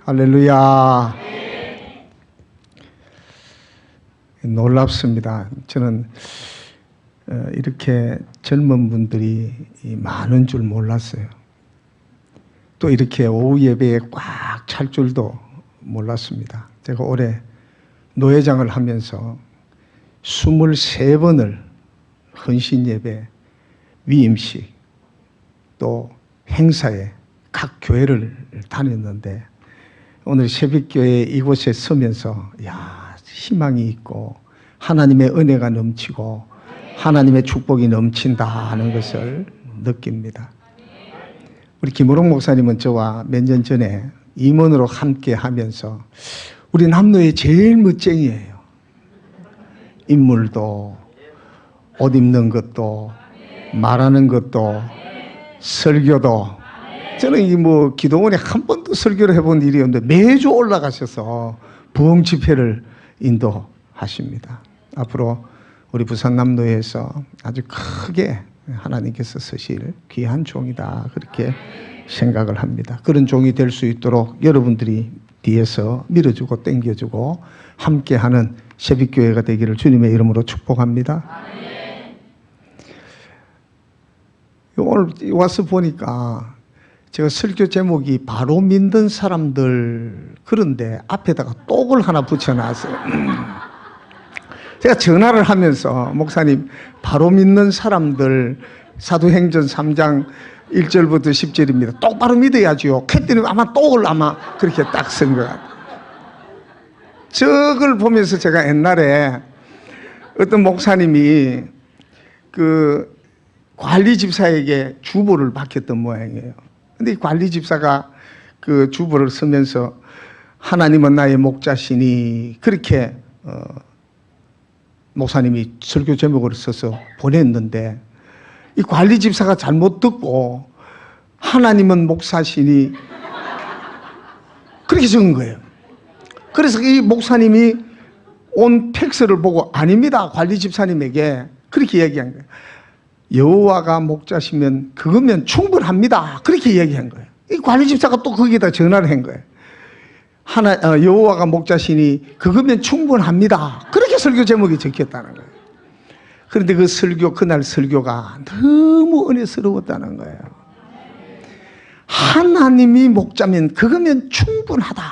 할렐루야. 놀랍습니다. 저는 이렇게 젊은 분들이 많은 줄 몰랐어요. 또 이렇게 오후 예배에 꽉 찰 줄도 몰랐습니다. 제가 올해 노회장을 하면서 23번을 헌신 예배, 위임식, 또 행사에 각 교회를 다녔는데 오늘 새벽교회 이곳에 서면서 희망이 있고 하나님의 은혜가 넘치고 하나님의 축복이 넘친다 하는 것을 느낍니다. 우리 김우롱 목사님은 저와 몇 년 전에 임원으로 함께 하면서 우리 남로의 제일 멋쟁이에요. 인물도 옷 입는 것도 말하는 것도 설교도. 저는 기도원에 한 번도 설교를 해본 일이 없는데 매주 올라가셔서 부흥 집회를 인도하십니다. 앞으로 우리 부산 남로에서 아주 크게 하나님께서 쓰실 귀한 종이다, 그렇게 생각을 합니다. 그런 종이 될 수 있도록 여러분들이 뒤에서 밀어주고 땡겨주고 함께하는 새벽교회가 되기를 주님의 이름으로 축복합니다. 오늘 와서 보니까 제가 설교 제목이 바로 믿는 사람들, 그런데 앞에다가 똑을 하나 붙여놨어요. 제가 전화를 하면서 목사님 바로 믿는 사람들 사도행전 3장 1절부터 10절입니다. 똑바로 믿어야지요. 그랬더니 아마 똑을 그렇게 딱 쓴 것 같아요. 저걸 보면서 제가 옛날에 어떤 목사님이 그 관리 집사에게 주보를 맡겼던 모양이에요. 근데 이 관리 집사가 그 주보를 쓰면서 하나님은 나의 목자시니 그렇게 목사님이 설교 제목을 써서 보냈는데 이 관리 집사가 잘못 듣고 하나님은 목사시니 그렇게 적은 거예요. 그래서 이 목사님이 온 팩스를 보고 아닙니다, 관리 집사님에게 그렇게 얘기한 거예요. 여호와가 목자시면 그거면 충분합니다, 그렇게 얘기한 거예요. 이 관리 집사가 또 거기에다 전화를 한 거예요. 여호와가 목자시니 그거면 충분합니다, 그렇게 설교 제목이 적혔다는 거예요. 그런데 그날 설교가 너무 은혜스러웠다는 거예요. 하나님이 목자면 그거면 충분하다.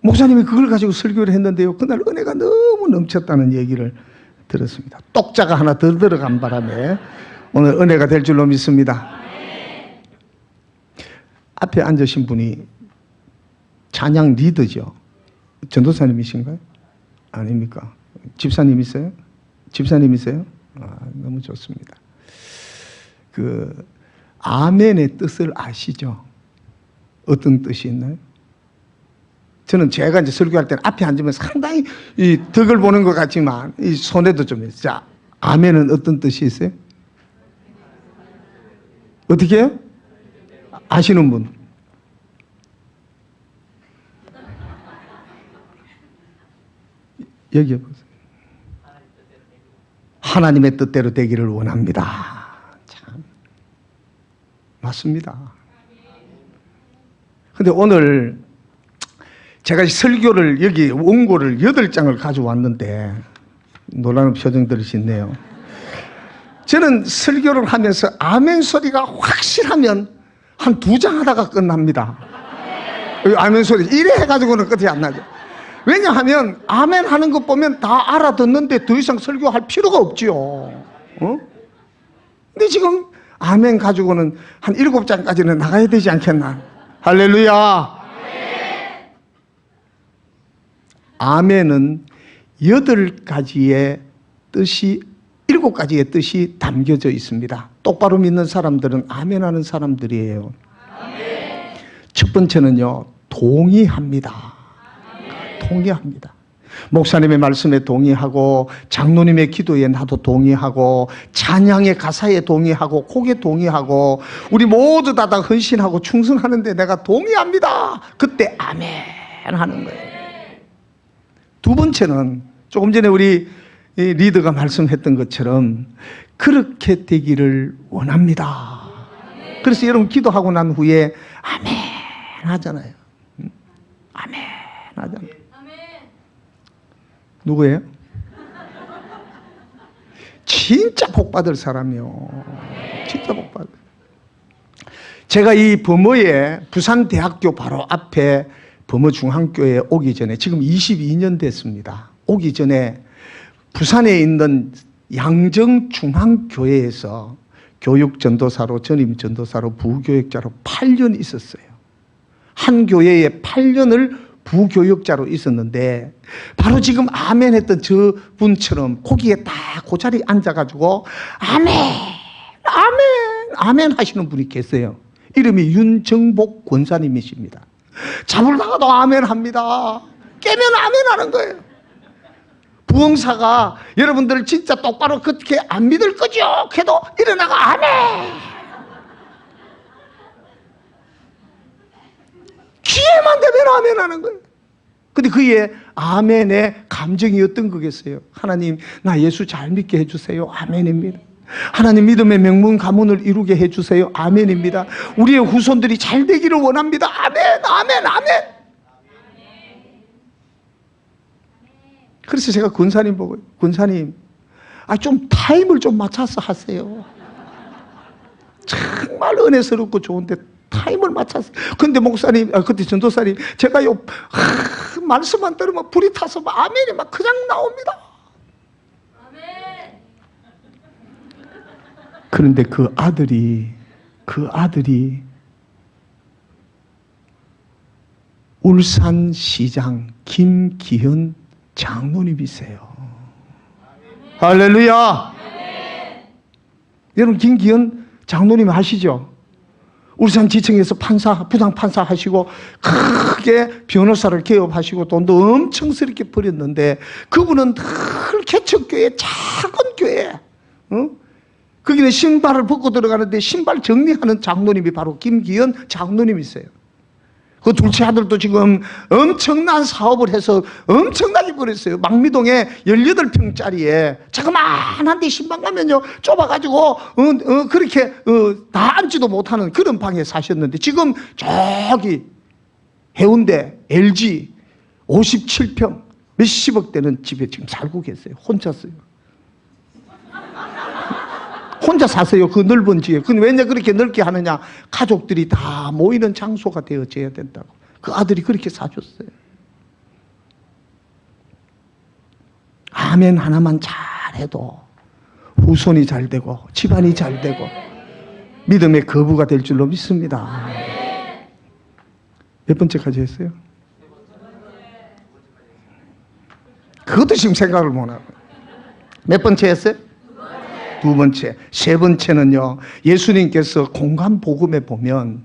목사님이 그걸 가지고 설교를 했는데요, 그날 은혜가 너무 넘쳤다는 얘기를 들었습니다. 똑자가 하나 더 들어간 바람에 오늘 은혜가 될 줄로 믿습니다. 앞에 앉으신 분이 찬양 리더죠. 전도사님이신가요? 아닙니까? 집사님이세요? 집사님이세요? 너무 좋습니다. 그 아멘의 뜻을 아시죠? 어떤 뜻이 있나요? 저는 제가 이제 설교할 때는 앞에 앉으면 상당히 이 덕을 보는 것 같지만 이 손에도 좀 있어요. 자, 아멘은 어떤 뜻이 있어요? 어떻게 해요? 아시는 분? 얘기해 보세요. 하나님의 뜻대로 되기를 원합니다. 참 맞습니다. 근데 오늘 제가 설교를 여기 원고를 8장을 가져왔는데 놀라는 표정들이 있네요. 저는 설교를 하면서 아멘 소리가 확실하면 한 2장 하다가 끝납니다. 아멘 소리 이래 해가지고는 끝이 안 나죠. 왜냐하면 아멘 하는 것 보면 다 알아듣는데 더 이상 설교할 필요가 없지요. 근데 지금 아멘 가지고는 한 7장까지는 나가야 되지 않겠나. 할렐루야. 아멘은 8가지의 뜻이 7가지의 뜻이 담겨져 있습니다. 똑바로 믿는 사람들은 아멘 하는 사람들이에요. 첫 번째는요, 동의합니다. 동의합니다. 목사님의 말씀에 동의하고 장로님의 기도에 나도 동의하고 찬양의 가사에 동의하고 곡에 동의하고 우리 모두 다 헌신하고 충성하는데 내가 동의합니다. 그때 아멘 하는 거예요. 두 번째는 조금 전에 우리 리더가 말씀했던 것처럼 그렇게 되기를 원합니다. 그래서 여러분 기도하고 난 후에 아멘 하잖아요. 아멘 하잖아요. 누구예요? 진짜 복받을 사람이요. 진짜 복받을. 제가 이 범어에 부산대학교 바로 앞에 범어중앙교회에 오기 전에 지금 22년 됐습니다. 오기 전에 부산에 있는 양정중앙교회에서 교육전도사로 전임전도사로 부교육자로 8년 있었어요. 한 교회에 8년을 부교육자로 있었는데 바로 지금 아멘 했던 저분처럼 거기에 딱 그 자리에 앉아가지고 아멘 아멘 아멘 하시는 분이 계세요. 이름이 윤정복 권사님이십니다. 잡으려다가도 아멘 합니다. 깨면 아멘 하는 거예요. 부흥사가 여러분들 진짜 똑바로 그렇게 안 믿을 거죠? 해도 일어나가 아멘. 기회만 되면 아멘 하는 거예요. 근데 그의 아멘의 감정이 어떤 거겠어요? 하나님 나 예수 잘 믿게 해주세요. 아멘입니다. 하나님 믿음의 명문 가문을 이루게 해주세요. 아멘입니다. 우리의 후손들이 잘 되기를 원합니다. 아멘 아멘 아멘. 그래서 제가 권사님 보고 권사님 좀 타임을 좀 맞춰서 하세요. 정말 은혜스럽고 좋은데 타임을 맞춰서. 근데 목사님 그때 전도사님 제가요 말씀만 들으면 불이 타서 막 아멘이 막 그냥 나옵니다. 그런데 그 아들이 울산시장 김기현 장로님이세요. 할렐루야. 여러분 김기현 장로님 아시죠? 울산지청에서 부장판사 하시고 크게 변호사를 개업하시고 돈도 엄청스럽게 벌였는데 그분은 늘 개척교회 작은 교회 거기는 신발을 벗고 들어가는데 신발 정리하는 장로님이 바로 김기현 장로님이세요. 그 둘째 아들도 지금 엄청난 사업을 해서 엄청나게 벌었어요. 망미동에 18평짜리에 자그마한데 신방 가면요 좁아가지고 그렇게 다 앉지도 못하는 그런 방에 사셨는데 지금 저기 해운대 LG 57평 몇십억 되는 집에 지금 살고 계세요. 혼자 써요. 혼자 사세요. 그 넓은 집에. 그건 왜냐 그렇게 넓게 하느냐. 가족들이 다 모이는 장소가 되어져야 된다고. 그 아들이 그렇게 사줬어요. 아멘 하나만 잘해도 후손이 잘 되고 집안이 잘 되고 믿음의 거부가 될 줄로 믿습니다. 몇 번째까지 했어요? 그것도 지금 생각을 못하고. 몇 번째 했어요? 두 번째. 세 번째는요, 예수님께서 공간복음에 보면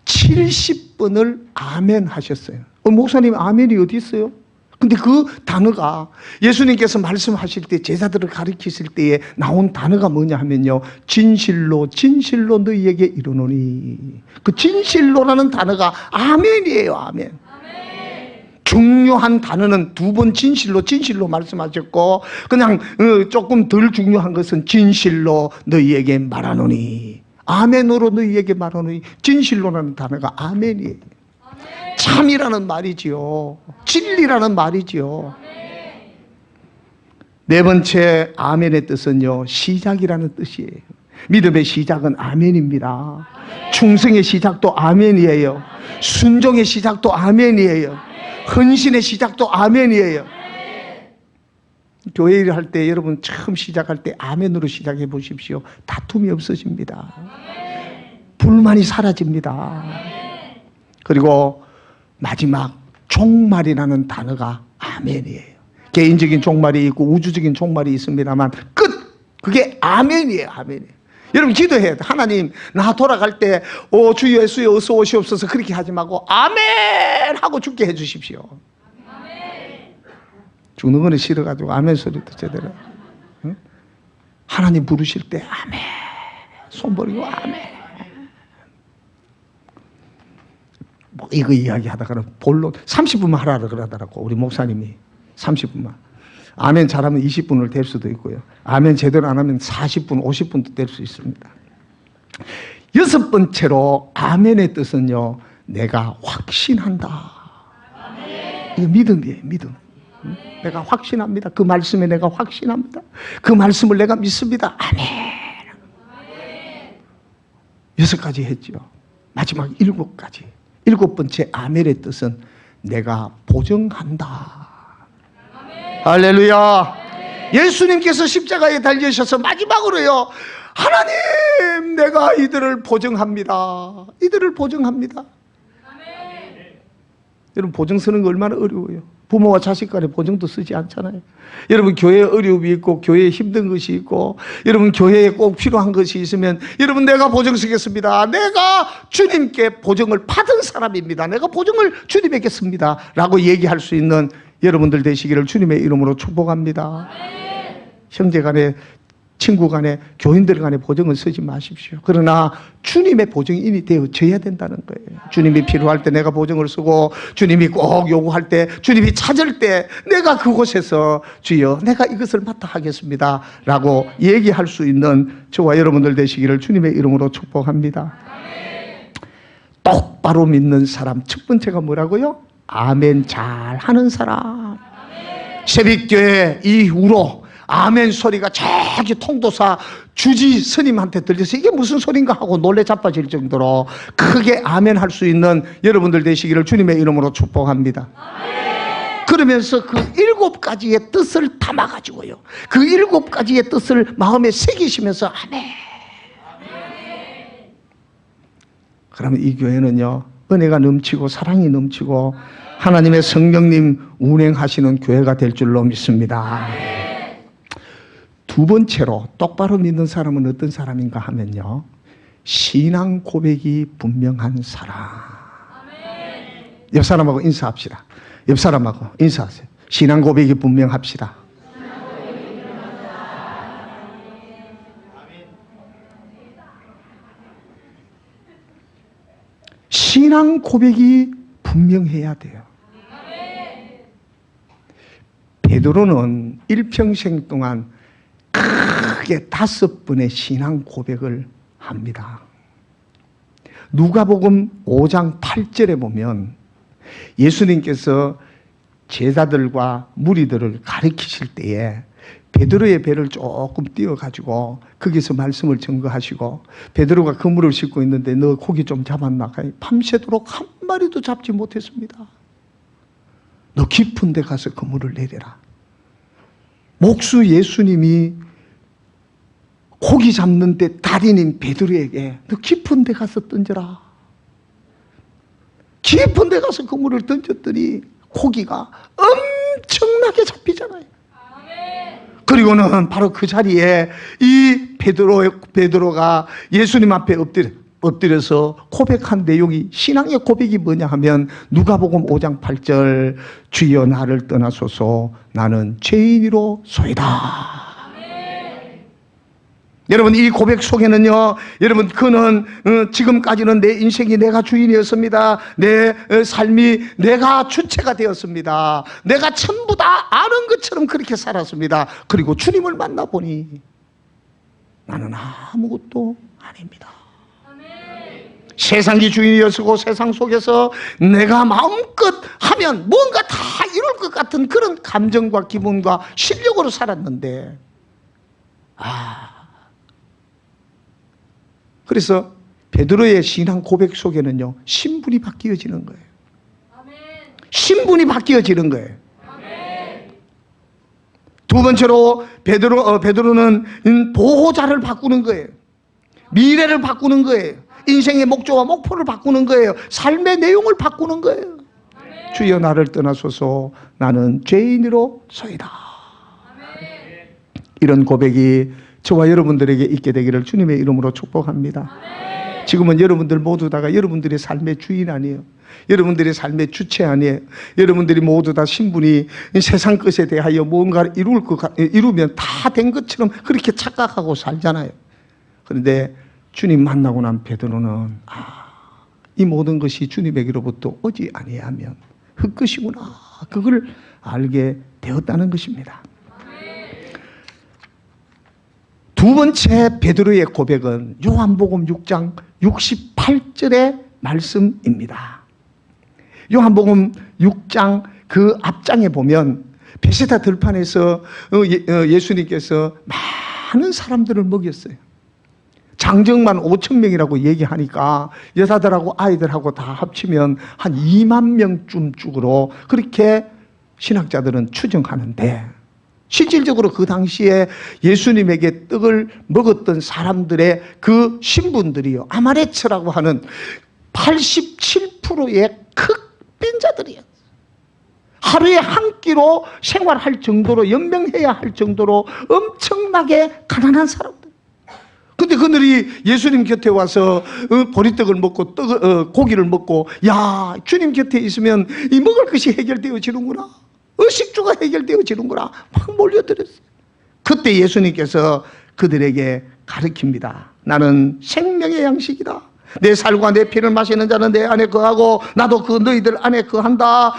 70번을 아멘 하셨어요. 목사님 아멘이 어디 있어요? 근데 그 단어가 예수님께서 말씀하실 때 제자들을 가르치실 때에 나온 단어가 뭐냐 하면요, 진실로 진실로 너희에게 이르노니. 그 진실로라는 단어가 아멘이에요. 아멘. 중요한 단어는 두 번 진실로 말씀하셨고 그냥 조금 덜 중요한 것은 진실로 너희에게 말하노니. 아멘으로 너희에게 말하노니. 진실로라는 단어가 아멘이에요. 참이라는 말이지요. 진리라는 말이지요. 네 번째 아멘의 뜻은요, 시작이라는 뜻이에요. 믿음의 시작은 아멘입니다. 충성의 시작도 아멘이에요. 순종의 시작도 아멘이에요. 헌신의 시작도 아멘이에요. 교회 일을 할 때 여러분 처음 시작할 때 아멘으로 시작해 보십시오. 다툼이 없어집니다. 불만이 사라집니다. 그리고 마지막 종말이라는 단어가 아멘이에요. 개인적인 종말이 있고 우주적인 종말이 있습니다만 끝! 그게 아멘이에요. 아멘이에요. 여러분 기도해야 돼. 하나님 나 돌아갈 때 주 예수여 어서 오시옵소서 그렇게 하지 말고 아멘 하고 죽게 해 주십시오. 아멘. 죽는 거는 싫어가지고 아멘 소리도 제대로. 응? 하나님 부르실 때 아멘 손 버리고 아멘. 뭐 이거 이야기하다가는 본론 30분만 하라 그러더라고 우리 목사님이. 30분만. 아멘 잘하면 20분을 될 수도 있고요. 아멘 제대로 안 하면 40분, 50분도 될 수 있습니다. 여섯 번째로 아멘의 뜻은요, 내가 확신한다. 이거 믿음이에요, 믿음. 내가 확신합니다. 그 말씀에 내가 확신합니다. 그 말씀을 내가 믿습니다. 아멘. 6가지 했죠. 마지막 7가지. 7번째 아멘의 뜻은 내가 보증한다. 할렐루야. 예수님께서 십자가에 달리셔서 마지막으로요, 하나님, 내가 이들을 보증합니다. 이들을 보증합니다. 여러분, 보증 쓰는 거 얼마나 어려워요. 부모와 자식 간에 보증도 쓰지 않잖아요. 여러분, 교회에 어려움이 있고 교회에 힘든 것이 있고 여러분, 교회에 꼭 필요한 것이 있으면 여러분, 내가 보증 쓰겠습니다. 내가 주님께 보증을 받은 사람입니다. 내가 보증을 주님에게 씁니다 라고 얘기할 수 있는 여러분들 되시기를 주님의 이름으로 축복합니다. 형제 간에, 친구 간에, 교인들 간에 보증을 쓰지 마십시오. 그러나 주님의 보증인이 되어져야 된다는 거예요. 주님이 필요할 때 내가 보증을 쓰고, 주님이 꼭 요구할 때, 주님이 찾을 때 내가 그곳에서 주여, 내가 이것을 맡아 하겠습니다 라고 얘기할 수 있는 저와 여러분들 되시기를 주님의 이름으로 축복합니다. 똑바로 믿는 사람, 첫 번째가 뭐라고요? 아멘 잘 하는 사람. 새벽교회 이후로 아멘 소리가 저기 통도사 주지 스님한테 들려서 이게 무슨 소린가 하고 놀래 자빠질 정도로 크게 아멘 할 수 있는 여러분들 되시기를 주님의 이름으로 축복합니다. 그러면서 그 7가지의 뜻을 담아가지고요, 그 7가지의 뜻을 마음에 새기시면서 아멘. 그러면 이 교회는요, 은혜가 넘치고 사랑이 넘치고 하나님의 성령님 운행하시는 교회가 될 줄로 믿습니다. 두 번째로 똑바로 믿는 사람은 어떤 사람인가 하면요, 신앙 고백이 분명한 사람. 옆 사람하고 인사합시다. 옆 사람하고 인사하세요. 신앙 고백이 분명합시다. 신앙 고백이 분명해야 돼요. 베드로는 일평생 동안 크게 5번의 신앙 고백을 합니다. 누가복음 5장 8절에 보면 예수님께서 제자들과 무리들을 가르치실 때에 베드로의 배를 조금 띄워가지고 거기서 말씀을 증거하시고, 베드로가 그물을 싣고 있는데 너 고기 좀 잡았나? 밤새도록 한 마리도 잡지 못했습니다. 너 깊은 데 가서 그물을 내려라. 목수 예수님이 고기 잡는데 달인인 베드로에게 너 깊은 데 가서 던져라. 깊은 데 가서 그물을 던졌더니 고기가 엄청나게 잡히잖아요. 그리고는 바로 그 자리에 이 베드로가 예수님 앞에 엎드려서 고백한 내용이, 신앙의 고백이 뭐냐 하면 누가복음 5장 8절 주여 나를 떠나소서 나는 죄인이로소이다. 여러분, 이 고백 속에는요, 여러분, 그는 지금까지는 내 인생이 내가 주인이었습니다. 내 삶이 내가 주체가 되었습니다. 내가 전부 다 아는 것처럼 그렇게 살았습니다. 그리고 주님을 만나보니 나는 아무것도 아닙니다. 세상이 주인이었고 세상 속에서 내가 마음껏 하면 뭔가 다 이룰 것 같은 그런 감정과 기분과 실력으로 살았는데, 그래서 베드로의 신앙 고백 속에는요, 신분이 바뀌어지는 거예요. 신분이 바뀌어지는 거예요. 두 번째로 베드로는 보호자를 바꾸는 거예요. 미래를 바꾸는 거예요. 인생의 목적과 목표를 바꾸는 거예요. 삶의 내용을 바꾸는 거예요. 주여 나를 떠나소서 나는 죄인으로소이다. 이런 고백이 저와 여러분들에게 있게 되기를 주님의 이름으로 축복합니다. 지금은 여러분들 모두 다가 여러분들의 삶의 주인 아니에요. 여러분들의 삶의 주체 아니에요. 여러분들이 모두 다 신분이 세상 것에 대하여 뭔가를 이루면 다 된 것처럼 그렇게 착각하고 살잖아요. 그런데 주님 만나고 난 베드로는 이 모든 것이 주님에게로부터 오지 아니하면 헛것이구나, 그걸 알게 되었다는 것입니다. 두 번째 베드로의 고백은 요한복음 6장 68절의 말씀입니다. 요한복음 6장 그 앞장에 보면 베세다 들판에서 예수님께서 많은 사람들을 먹였어요. 장정만 5,000명이라고 얘기하니까 여자들하고 아이들하고 다 합치면 한 2만 명쯤 쪽으로 그렇게 신학자들은 추정하는데, 실질적으로 그 당시에 예수님에게 떡을 먹었던 사람들의 그 신분들이요, 아마레츠라고 하는 87%의 흑빈자들이에요. 하루에 한 끼로 생활할 정도로, 연명해야 할 정도로 엄청나게 가난한 사람들. 근데 그들이 예수님 곁에 와서 보리떡을 먹고 고기를 먹고, 야, 주님 곁에 있으면 이 먹을 것이 해결되어지는구나, 의식주가 해결되어지는구나, 막 몰려들었어요. 그때 예수님께서 그들에게 가르칩니다. 나는 생명의 양식이다. 내 살과 내 피를 마시는 자는 내 안에 거하고 나도 그 너희들 안에 거한다.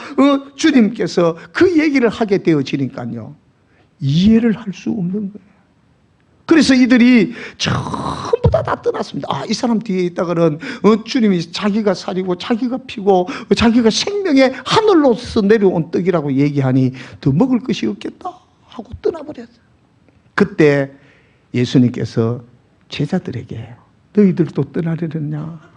주님께서 그 얘기를 하게 되어지니까요, 이해를 할 수 없는 거예요. 그래서 이들이 전부 다 떠났습니다. 아, 이 사람 뒤에 있다가는 주님이 자기가 살이고 자기가 피고 자기가 생명의 하늘로서 내려온 떡이라고 얘기하니 더 먹을 것이 없겠다 하고 떠나버렸어요. 그때 예수님께서 제자들에게 너희들도 떠나려느냐?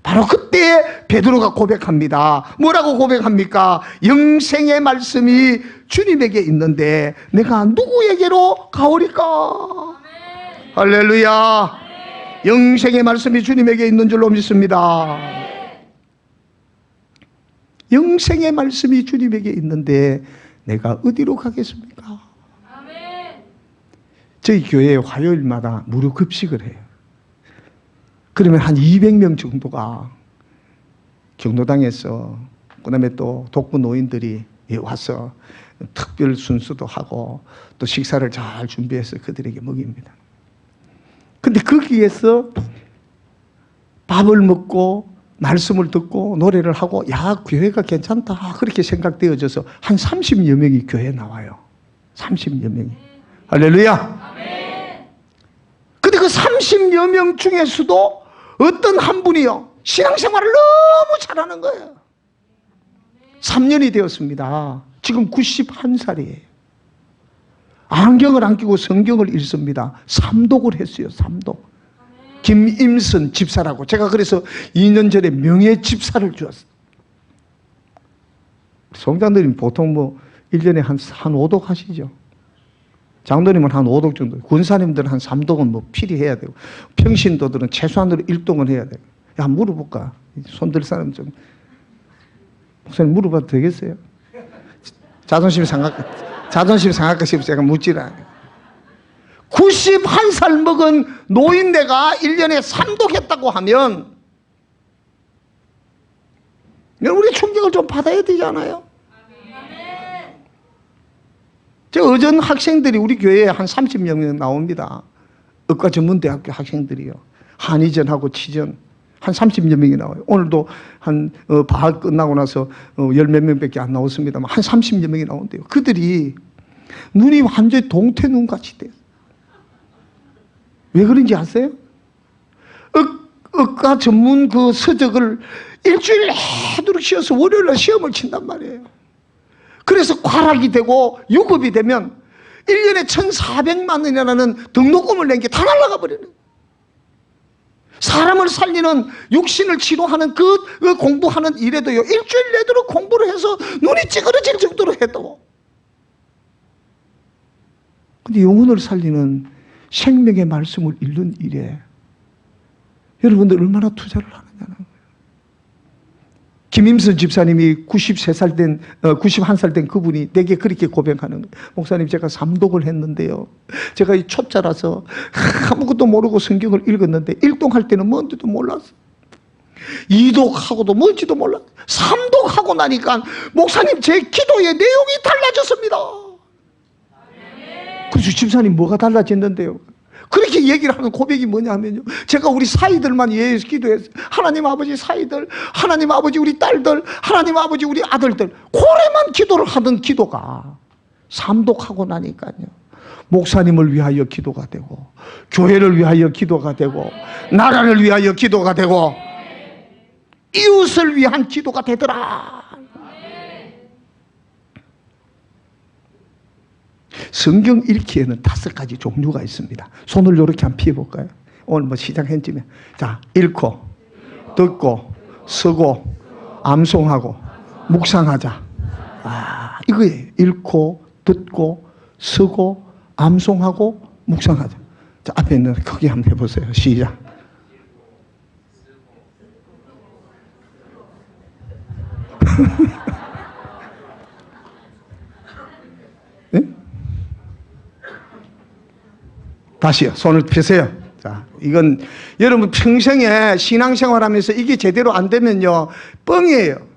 바로 그때 베드로가 고백합니다. 뭐라고 고백합니까? 영생의 말씀이 주님에게 있는데 내가 누구에게로 가오리까? 아멘. 할렐루야. 아멘. 영생의 말씀이 주님에게 있는 줄로 믿습니다. 아멘. 영생의 말씀이 주님에게 있는데 내가 어디로 가겠습니까? 아멘. 저희 교회에 화요일마다 무료 급식을 해요. 그러면 한 200명 정도가 경로당에서, 그 다음에 또 독거 노인들이 와서 특별 순수도 하고 또 식사를 잘 준비해서 그들에게 먹입니다. 근데 거기에서 밥을 먹고 말씀을 듣고 노래를 하고, 야, 교회가 괜찮다 그렇게 생각되어져서 한 30여 명이 교회에 나와요. 30여 명이. 할렐루야. 근데 그 30여 명 중에서도 어떤 한 분이요, 신앙생활을 너무 잘하는 거예요. 3년이 되었습니다. 지금 91살이에요. 안경을 안 끼고 성경을 읽습니다. 삼독을 했어요. 삼독. 김임선 집사라고. 제가 그래서 2년 전에 명예 집사를 주었어요. 성장들이 보통 뭐 1년에 한 5독 하시죠. 장로님은 한 5독 정도, 군사님들은 한 3독은 뭐 필히 해야 되고, 평신도들은 최소한으로 1독은 해야 돼요. 야, 물어볼까? 손들 사람 좀. 목사님 물어봐도 되겠어요? 자존심 상할까 싶어서 제가 묻지를 않아요. 91살 먹은 노인네가 1년에 3독 했다고 하면 우리 충격을 좀 받아야 되지 않아요? 어전 학생들이 우리 교회에 한 30명 나옵니다. 의과전문대학교 학생들이요. 한의전하고 치전 한 30여 명이 나와요. 오늘도 한 방학 끝나고 나서 10몇 명밖에 안 나왔습니다만 한 30여 명이 나온대요. 그들이 눈이 완전히 동태눈같이 돼요. 왜 그런지 아세요? 의과 전문 그 서적을 일주일 내도록 씌워서 월요일날 시험을 친단 말이에요. 그래서 과락이 되고 유급이 되면 1년에 1,400만 원이라는 등록금을 낸 게 다 날아가 버리는. 사람을 살리는, 육신을 치료하는 그 공부하는 일에도요, 일주일 내도록 공부를 해서 눈이 찌그러질 정도로 해도. 근데 영혼을 살리는 생명의 말씀을 읽는 일에 여러분들 얼마나 투자를 하느냐는 거예요. 김임선 집사님이 91살 된 그분이 내게 그렇게 고백하는 거예요. 목사님, 제가 3독을 했는데요, 제가 이 초짜라서 아무것도 모르고 성경을 읽었는데 1독할 때는 뭔지도 몰랐어. 2독하고도 뭔지도 몰랐어. 3독하고 나니까 목사님, 제 기도의 내용이 달라졌습니다. 그래서 집사님, 뭐가 달라졌는데요? 그렇게 얘기를 하는 고백이 뭐냐면요, 제가 우리 사이들만 위해서 기도했어요. 하나님 아버지 사이들, 하나님 아버지 우리 딸들, 하나님 아버지 우리 아들들, 고래만 기도를 하던 기도가 삼독하고 나니까요, 목사님을 위하여 기도가 되고, 교회를 위하여 기도가 되고, 나라를 위하여 기도가 되고, 이웃을 위한 기도가 되더라. 성경 읽기에는 5가지 종류가 있습니다. 손을 이렇게 한번 피해볼까요? 오늘 뭐 시작했지만. 자, 읽고, 듣고, 쓰고, 암송하고, 묵상하자. 아, 이거예요. 읽고, 듣고, 쓰고, 암송하고, 묵상하자. 자, 앞에 있는 크게 한번 해보세요. 시작. 네? 다시요. 손을 펴세요. 자, 이건 여러분 평생에 신앙생활 하면서 이게 제대로 안 되면요, 뻥이에요.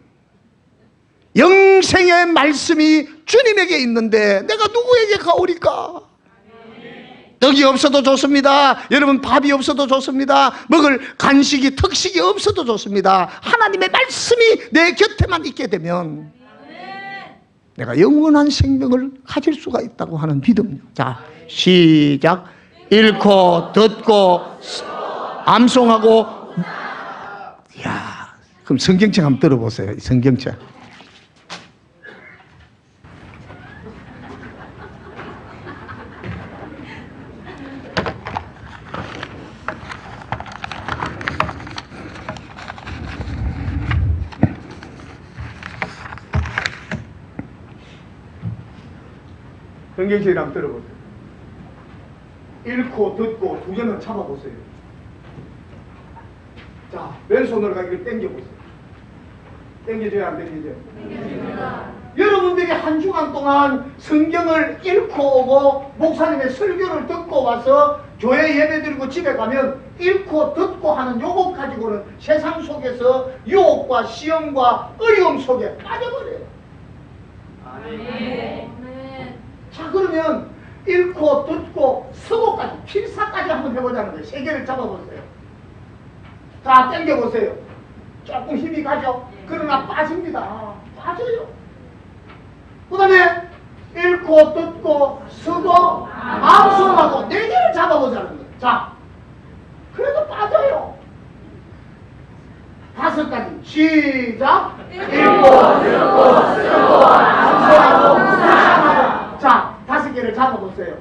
영생의 말씀이 주님에게 있는데 내가 누구에게 가오리까? 떡이 없어도 좋습니다. 여러분 밥이 없어도 좋습니다. 먹을 간식이 특식이 없어도 좋습니다. 하나님의 말씀이 내 곁에만 있게 되면 내가 영원한 생명을 가질 수가 있다고 하는 믿음. 자, 시작. 읽고 듣고 암송하고. 이야, 그럼 성경책 한번 들어보세요. 성경책. 성경책을 한번 들어보세요. 읽고 듣고 두 개는 잡아보세요. 자, 왼손으로 이걸 당겨보세요. 당겨줘요, 안 당겨줘요? 당겨줍니다. 여러분들이 한 주간 동안 성경을 읽고 오고 목사님의 설교를 듣고 와서 교회 예배 드리고 집에 가면 읽고 듣고 하는 요것 가지고는 세상 속에서 유혹과 시험과 어려움 속에 빠져버려요. 아멘. 자, 그러면 읽고 듣고 서고까지 필사까지 한번 해보자는 거예요. 3개를 잡아보세요. 자, 당겨보세요. 조금 힘이 가죠? 그러나 빠집니다. 빠져요. 그 다음에 읽고 듣고 쓰고 암송하고 4개를 잡아보자는 거예요. 자, 그래도 빠져요. 5가지 시작. 읽고 듣고 쓰고 암송하고 묵상하고. 자, 5개를 잡아보세요.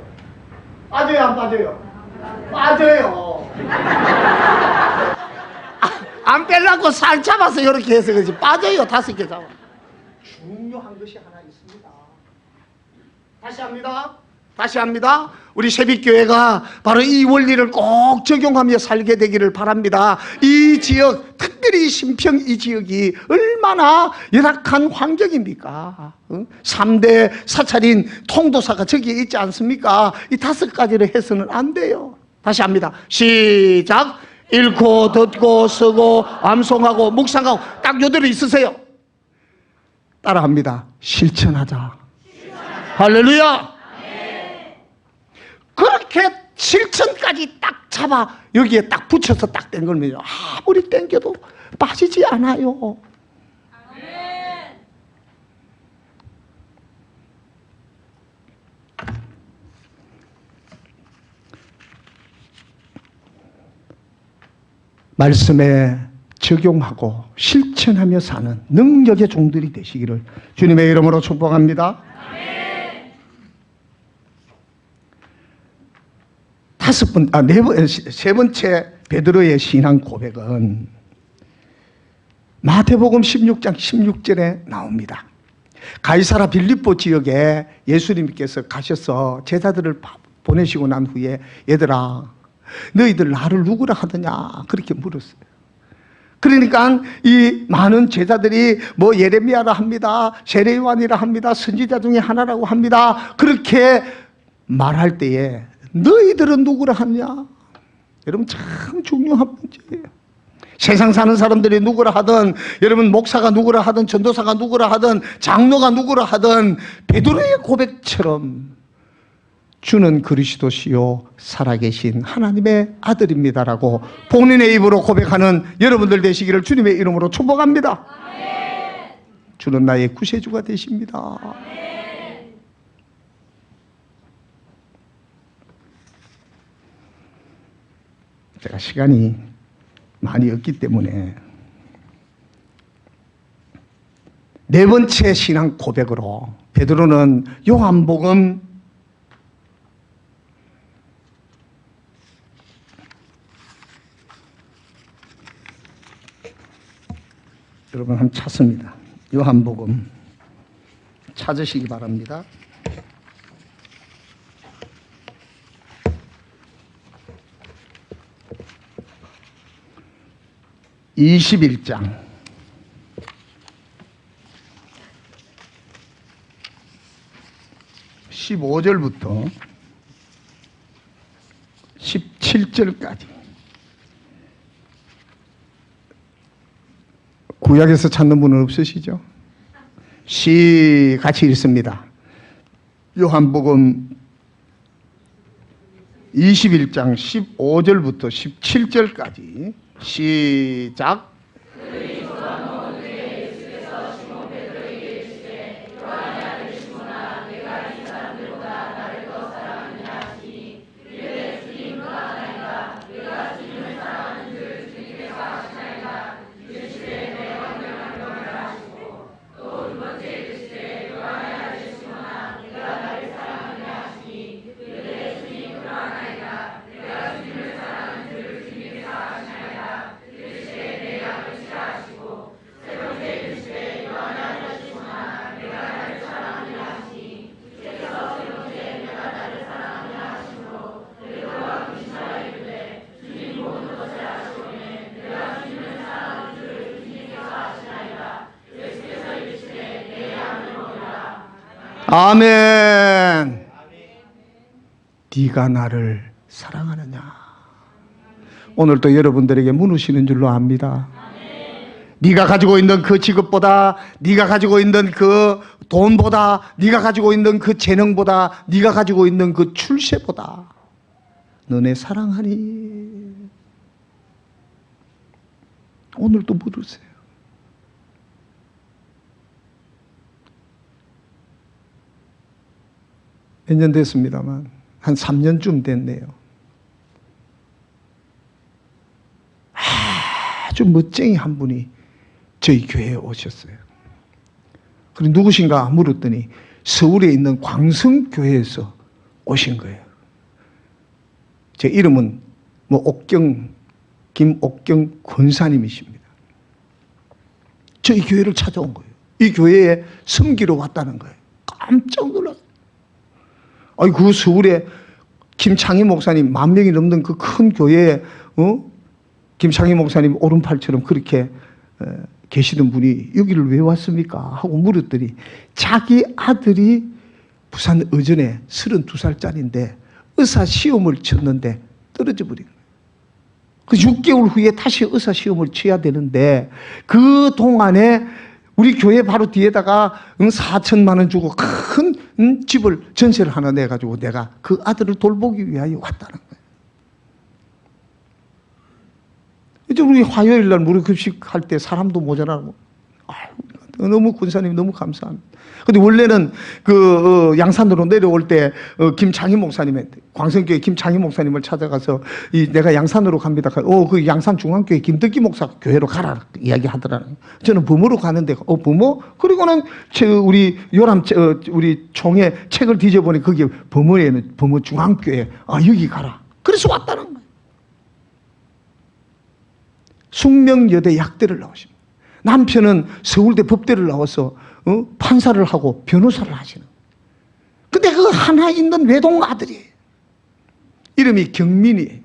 빠져요, 안 빠져요? 빠져요. 안 빼려고 살 잡아서 이렇게 해서 그렇지. 빠져요. 5개 잡아. 중요한 것이 하나 있습니다. 다시 합니다. 우리 새빛교회가 바로 이 원리를 꼭 적용하며 살게 되기를 바랍니다. 이 지역, 특별히 신평 이 지역이 얼마나 열악한 환경입니까? 3대 사찰인 통도사가 저기에 있지 않습니까? 이 5가지를 해서는 안 돼요. 다시 합니다. 시작. 읽고 듣고 쓰고 암송하고 묵상하고 딱 요대로 있으세요. 따라합니다. 실천하자. 할렐루야. 그렇게 실천까지 딱 잡아 여기에 딱 붙여서 딱 된 걸면요, 아무리 땡겨도 빠지지 않아요. 말씀에 적용하고 실천하며 사는 능력의 종들이 되시기를 주님의 이름으로 축복합니다. 세 번째 베드로의 신앙 고백은 마태복음 16장 16절에 나옵니다. 가이사라 빌립보 지역에 예수님께서 가셔서 제자들을 보내시고 난 후에 얘들아, 너희들 나를 누구라 하더냐 그렇게 물었어요. 그러니까 이 많은 제자들이 뭐 예레미야라 합니다, 세례요한이라 합니다, 선지자 중에 하나라고 합니다. 그렇게 말할 때에 너희들은 누구라 하냐? 여러분 참 중요한 문제예요. 세상 사는 사람들이 누구라 하든, 여러분 목사가 누구라 하든, 전도사가 누구라 하든, 장로가 누구라 하든 베드로의 고백처럼 주는 그리스도시요 살아계신 하나님의 아들입니다라고 본인의 입으로 고백하는 여러분들 되시기를 주님의 이름으로 축복합니다. 주는 나의 구세주가 되십니다. 제가 시간이 많이 없기 때문에 4번째 신앙 고백으로 베드로는 요한복음 여러분 한번 찾습니다. 요한복음 찾으시기 바랍니다. (21장) 15절부터 17절까지 구약에서 찾는 분은 없으시죠? 같이 읽습니다. 요한복음 21장 15절부터 17절까지 시작. 아멘. 네가 나를 사랑하느냐. 오늘 또 여러분들에게 묻으시는 줄로 압니다. 네가 가지고 있는 그 직업보다, 네가 가지고 있는 그 돈보다, 네가 가지고 있는 그 재능보다, 네가 가지고 있는 그 출세보다 너네 사랑하니. 오늘도 물으세요. 몇 년 됐습니다만 한 3년쯤 됐네요. 아주 멋쟁이 한 분이 저희 교회에 오셨어요. 그리고 누구신가 물었더니 서울에 있는 광성교회에서 오신 거예요. 제 이름은 김옥경 권사님이십니다. 저희 교회를 찾아온 거예요. 이 교회에 섬기러 왔다는 거예요. 깜짝 놀랐어요. 아니, 그 서울에 김창희 목사님 10,000명이 넘는 그 큰 교회에 김창희 목사님 오른팔처럼 그렇게 계시던 분이 여기를 왜 왔습니까? 하고 물었더니 자기 아들이 부산 의전에 32살짜리인데 의사 시험을 쳤는데 떨어져 버린 거예요. 그 6개월 후에 다시 의사 시험을 쳐야 되는데 그 동안에 우리 교회 바로 뒤에다가 4천만 원 주고 큰 집을 전세를 하나 내가지고 내가 그 아들을 돌보기 위하여 왔다는 거예요. 이제 우리 화요일 날 무료급식 할 때 사람도 모자라고. 너무 권사님 너무 감사합니다. 근데 원래는 그 양산으로 내려올 때 김창희 목사님의 광성교회 김창희 목사님을 찾아가서 내가 양산으로 갑니다. 그 양산 중앙교회 김덕기 목사 교회로 가라 이야기하더라고요. 저는 범어로 가는데 범어? 그리고는 우리 요람 우리 총회 책을 뒤져보니 거기에 범어에는 범어 중앙교회 여기 가라. 그래서 왔다는 거예요. 숙명여대 약대를 나오십니다. 남편은 서울대 법대를 나와서 판사를 하고 변호사를 하시는. 근데 그 하나 있는 외동 아들이에요. 이름이 경민이에요.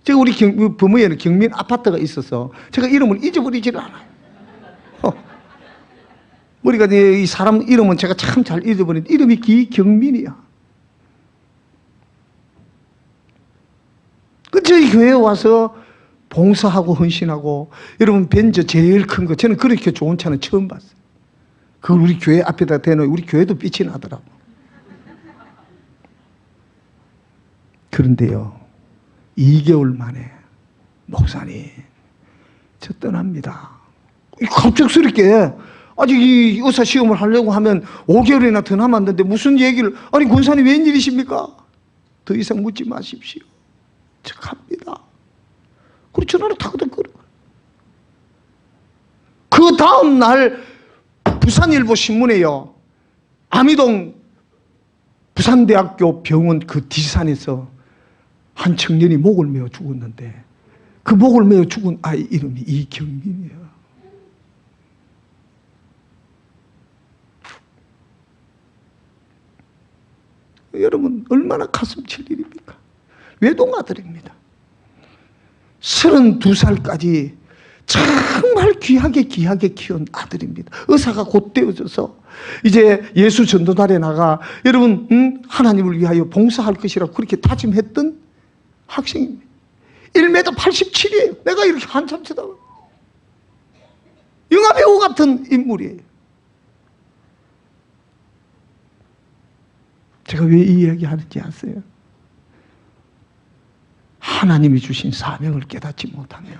제가 우리 부모에는 경민 아파트가 있어서 제가 이름을 잊어버리지를 않아요. 우리가 이 사람 이름은 제가 참 잘 잊어버리는데 이름이 기경민이야. 그 저희 교회에 와서 봉사하고 헌신하고, 여러분 벤저 제일 큰 거, 저는 그렇게 좋은 차는 처음 봤어요. 그걸 우리 교회 앞에다 대놓으면 우리 교회도 빛이 나더라고. 그런데요, 2개월 만에 목사님 저 떠납니다. 갑작스럽게 아직 이 의사 시험을 하려고 하면 5개월이나 더 남았는데 무슨 얘기를, 아니 권사님 웬일이십니까? 더 이상 묻지 마십시오. 저 갑니다. 그리고 전화를 타거든. 그 다음 날 부산일보 신문에요, 아미동 부산대학교 병원 그 뒷산에서 한 청년이 목을 메어 죽었는데 그 목을 메어 죽은 아이 이름이 이경민이에요. 여러분 얼마나 가슴 칠 일입니까? 외동아들입니다. 32살까지 정말 귀하게 키운 아들입니다. 의사가 곧 되어져서 이제 예수 전도단에 나가 여러분 하나님을 위하여 봉사할 것이라고 그렇게 다짐했던 학생입니다. 1m 87이에요. 내가 이렇게 한참 쳐다봐. 영화배우 같은 인물이에요. 제가 왜 이 이야기 하는지 아세요? 하나님이 주신 사명을 깨닫지 못하면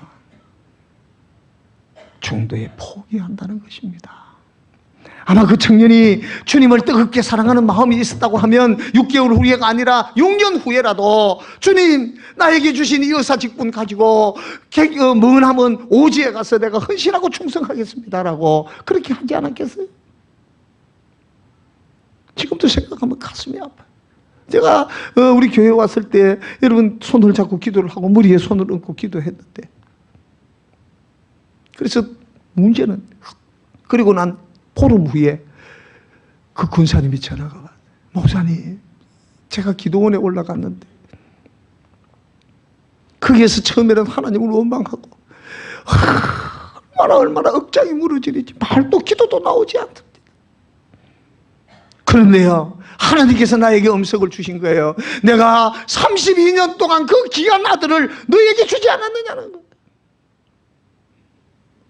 중도에 포기한다는 것입니다. 아마 그 청년이 주님을 뜨겁게 사랑하는 마음이 있었다고 하면 6개월 후에가 아니라 6년 후에라도 주님 나에게 주신 이 의사 직분 가지고 머나먼 오지에 가서 내가 헌신하고 충성하겠습니다라고 그렇게 하지 않았겠어요? 지금도 생각하면 가슴이 아파요. 제가 우리 교회 왔을 때 여러분 손을 잡고 기도를 하고 머리에 손을 얹고 기도했는데, 그래서 문제는 그리고 난 보름 후에 그 군사님이 전화가 와요. 목사님, 제가 기도원에 올라갔는데 거기에서 처음에는 하나님을 원망하고 얼마나 억장이 무너지는지 말도 기도도 나오지 않습니다. 그런데요, 하나님께서 나에게 음성을 주신 거예요. 내가 32년 동안 그 귀한 아들을 너에게 주지 않았느냐는 거예요.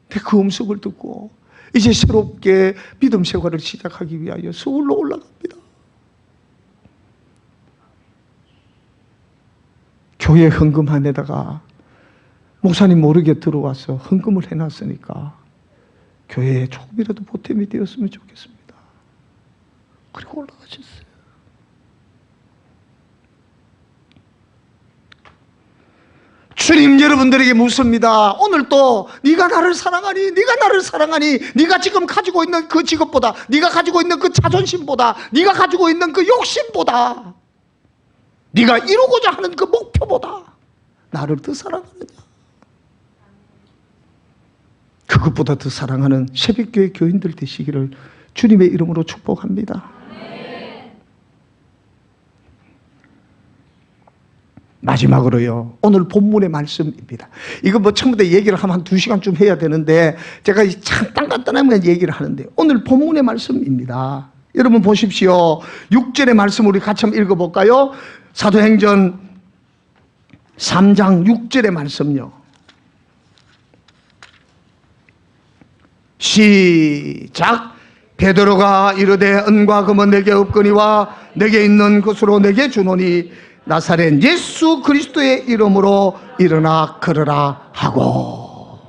그 음성을 듣고 이제 새롭게 믿음 생활을 시작하기 위하여 서울로 올라갑니다. 교회 헌금함에다가 목사님 모르게 들어와서 헌금을 해놨으니까 교회에 조금이라도 보탬이 되었으면 좋겠습니다. 그리고 올라가셨어요. 주님 여러분들에게 묻습니다. 오늘 또 네가 나를 사랑하니, 네가 나를 사랑하니, 네가 지금 가지고 있는 그 직업보다, 네가 가지고 있는 그 자존심보다, 네가 가지고 있는 그 욕심보다, 네가 이루고자 하는 그 목표보다 나를 더 사랑하느냐? 그것보다 더 사랑하는 새벽교회 교인들 되시기를 주님의 이름으로 축복합니다. 마지막으로요, 오늘 본문의 말씀입니다. 이거 뭐 처음부터 얘기를 하면 한 2시간쯤 해야 되는데 제가 잠깐 간단하게 얘기를 하는데, 오늘 본문의 말씀입니다. 여러분 보십시오. 6절의 말씀 우리 같이 한번 읽어볼까요? 사도행전 3장 6절의 말씀요. 시작. 베드로가 이르되 은과 금은 내게 없거니와 내게 있는 것으로 내게 주노니 나사렛 예수 그리스도의 이름으로 일어나 걸으라 하고.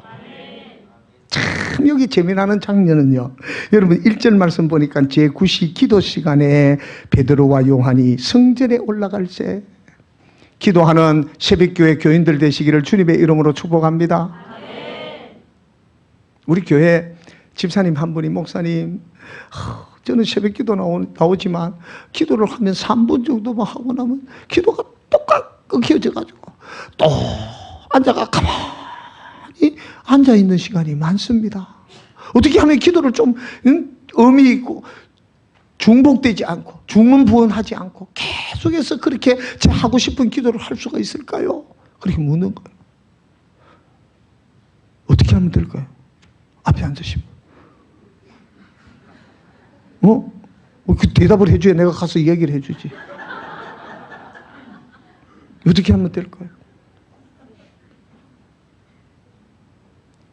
참 여기 재미나는 장면은요, 여러분 1절 말씀 보니까 제9시 기도 시간에 베드로와 요한이 성전에 올라갈 때 기도하는 새벽교회 교인들 되시기를 주님의 이름으로 축복합니다. 우리 교회 집사님 한 분이, 목사님 저는 새벽 기도 나오지만 기도를 하면 3분 정도만 하고 나면 기도가 똑같 끊겨져 가지고 또 앉아가 가만히 앉아있는 시간이 많습니다. 어떻게 하면 기도를 좀 의미 있고 중복되지 않고 중언부언하지 않고 계속해서 그렇게 제 하고 싶은 기도를 할 수가 있을까요? 그렇게 묻는 거예요. 어떻게 하면 될까요? 앞에 앉으시면 그 대답을 해줘야 내가 가서 얘기를 해주지. 어떻게 하면 될까요?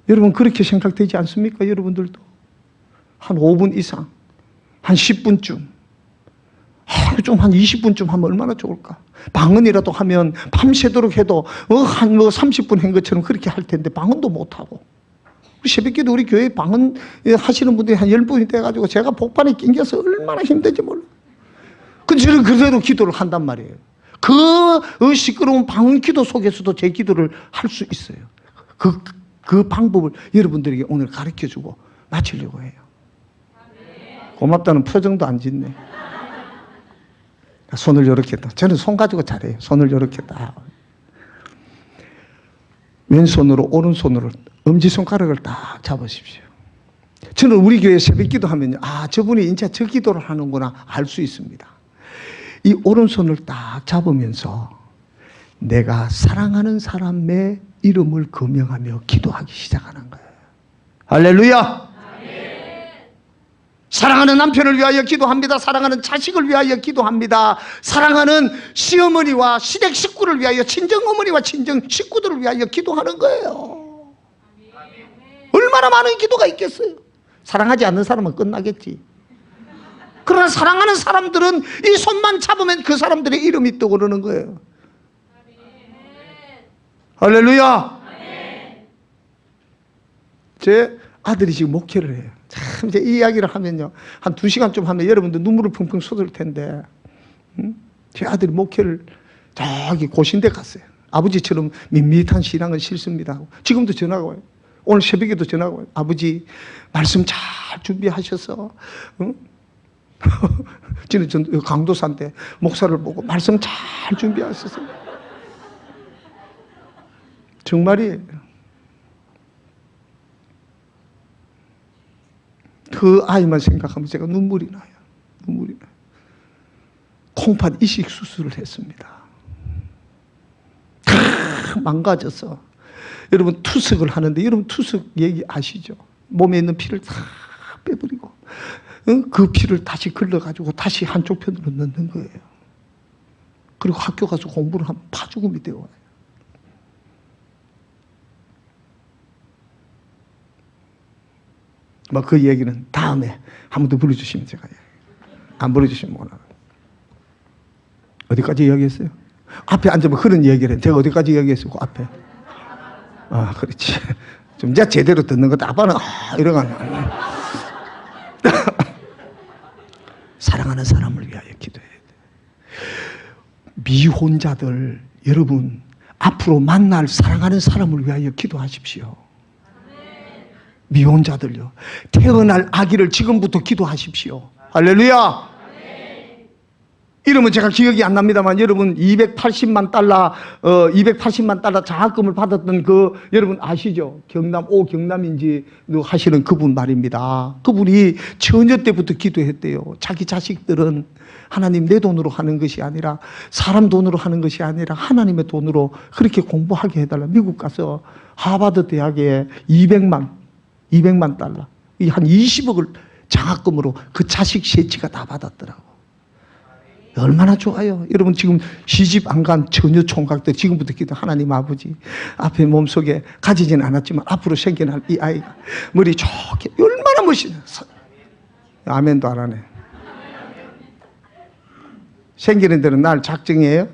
여러분 그렇게 생각되지 않습니까? 여러분들도 한 5분 이상, 한 10분쯤, 좀 한 20분쯤 하면 얼마나 좋을까? 방언이라도 하면 밤새도록 해도 한 30분 한 것처럼 그렇게 할 텐데 방언도 못하고. 새벽기도 우리 교회 방언 하시는 분들이 한 10분이 돼가지고 제가 복판에 낑겨서 얼마나 힘든지 몰라. 근데 저는 그대로 기도를 한단 말이에요. 그 시끄러운 방언 기도 속에서도 제 기도를 할 수 있어요. 그 방법을 여러분들에게 오늘 가르쳐주고 마치려고 해요. 고맙다는 표정도 안 짓네. 손을 이렇게 딱. 저는 손 가지고 잘해요. 손을 이렇게 딱. 왼손으로 오른손으로 엄지손가락을 딱 잡으십시오. 저는 우리 교회 새벽 기도 하면요, 아, 저분이 진짜 저 기도를 하는구나 알 수 있습니다. 이 오른손을 딱 잡으면서 내가 사랑하는 사람의 이름을 거명하며 기도하기 시작하는 거예요. 할렐루야. 사랑하는 남편을 위하여 기도합니다. 사랑하는 자식을 위하여 기도합니다. 사랑하는 시어머니와 시댁 식구를 위하여, 친정어머니와 친정 식구들을 위하여 기도하는 거예요. 얼마나 많은 기도가 있겠어요. 사랑하지 않는 사람은 끝나겠지. 그러나 사랑하는 사람들은 이 손만 잡으면 그 사람들의 이름이 떠오르는 거예요. 할렐루야. 제 아들이 지금 목회를 해요. 참, 이제 이 이야기를 하면요, 한 2시간 좀 하면 여러분들 눈물을 펑펑 쏟을 텐데, 제 아들이 목회를 저기 고신대 갔어요. 아버지처럼 밋밋한 신앙은 싫습니다. 지금도 전화가 와요. 오늘 새벽에도 전화가 와요. 아버지, 말씀 잘 준비하셔서, 저는 강도사인데 목사를 보고 말씀 잘 준비하셔서. 정말이에요. 그 아이만 생각하면 제가 눈물이 나요. 눈물이 나요. 콩팥 이식 수술을 했습니다. 다 망가져서. 여러분 투석을 하는데, 여러분 투석 얘기 아시죠? 몸에 있는 피를 다 빼버리고 그 피를 다시 걸러가지고 다시 한쪽 편으로 넣는 거예요. 그리고 학교 가서 공부를 하면 파죽음이 되어와요. 뭐 그 얘기는 다음에 한 번 더 불러주시면 제가, 안 불러주시면 못 나가요. 어디까지 이야기했어요? 앞에 앉으면 그런 얘기를 해. 제가 어디까지 이야기했어요? 그 앞에. 아, 그렇지. 좀 이제 제대로 듣는 것도 아빠는 이러고 사랑하는 사람을 위하여 기도해야 돼. 미혼자들 여러분 앞으로 만날 사랑하는 사람을 위하여 기도하십시오. 미혼자들요, 태어날 아기를 지금부터 기도하십시오. 할렐루야. 이름은 제가 기억이 안 납니다만 여러분 280만 달러 장학금을 받았던 그 여러분 아시죠? 경남 경남인지 하시는 그분 말입니다. 그분이 처녀 때부터 기도했대요. 자기 자식들은 하나님 내 돈으로 하는 것이 아니라, 사람 돈으로 하는 것이 아니라 하나님의 돈으로 그렇게 공부하게 해달라. 미국 가서 하버드 대학에 200만 달러, 한 20억을 장학금으로 그 자식 셋째가 다 받았더라고. 얼마나 좋아요. 여러분 지금 시집 안 간 처녀 총각들 지금부터 기도. 하나님 아버지, 앞에 몸속에 가지지는 않았지만 앞으로 생겨날 이 아이가 머리 좋게 얼마나 멋있어. 아멘도 안 하네. 생기는 대로 날 작정이에요.